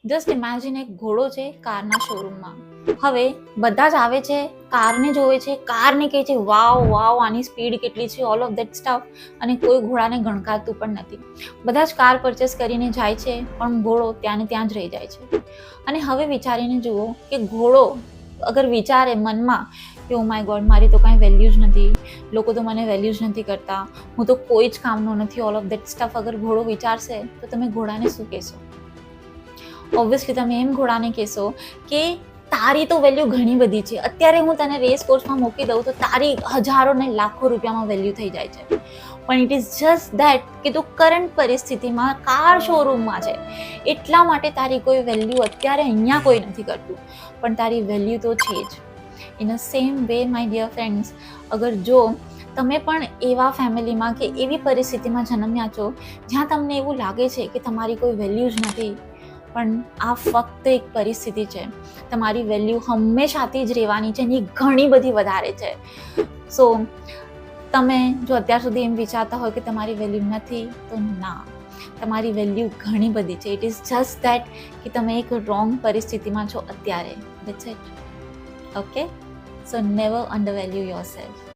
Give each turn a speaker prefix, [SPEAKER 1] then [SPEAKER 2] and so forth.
[SPEAKER 1] Just imagine એક ઘોડો છે કારના શોરૂમમાં. હવે બધા જ આવે છે, કારને જોવે છે, કારને કહે છે વાવ વાવ આની સ્પીડ કેટલી છે, ઓલ ઓફ ધેટ સ્ટફ, અને કોઈ ઘોડાને ગણકારતું પણ નથી. બધા જ કાર પરચેસ કરીને જાય છે, પણ ઘોડો ત્યાં ને ત્યાં જ રહી જાય છે. અને હવે વિચારીને જુઓ કે ઘોડો અગર વિચારે મનમાં કે ઓ માય ગોડ, મારી તો કાંઈ વેલ્યુ જ નથી, લોકો તો મને વેલ્યુ જ નથી કરતા, હું તો કોઈ જ કામનો નથી, ઓલ ઓફ ધેટ સ્ટફ અગર ઘોડો વિચારશે તો તમે ઘોડાને શું કહેશો? ઓબ્વિયસલી તમે એમ ઘોડાને કહેશો કે તારી તો વેલ્યુ ઘણી બધી છે, અત્યારે હું તને રેસ કોર્સમાં મૂકી દઉં તો તારી હજારો ને લાખો રૂપિયામાં વેલ્યુ થઈ જાય છે, પણ ઇટ ઇઝ જસ્ટ દેટ કે તું કરંટ પરિસ્થિતિમાં કાર શોરૂમમાં છે, એટલા માટે તારી કોઈ વેલ્યુ અત્યારે અહીંયા કોઈ નથી કરતું, પણ તારી વેલ્યુ તો છે જ. In a same way my dear friends, અગર જો તમે પણ એવા ફેમિલીમાં કે એવી પરિસ્થિતિમાં જન્મ્યા છો જ્યાં તમને એવું લાગે છે કે તમારી કોઈ વેલ્યુ જ નથી, પણ આ ફક્ત એક પરિસ્થિતિ છે, તમારી વેલ્યુ હંમેશાથી જ રહેવાની છે, એની ઘણી બધી વધારે છે. સો તમે જો અત્યાર સુધી એમ વિચારતા હોય કે તમારી વેલ્યુ નથી, તો ના, તમારી વેલ્યુ ઘણી બધી છે. ઇટ ઇઝ જસ્ટ દેટ કે તમે એક રોંગ પરિસ્થિતિમાં છો અત્યારે. That's it. Okay, so never undervalue yourself.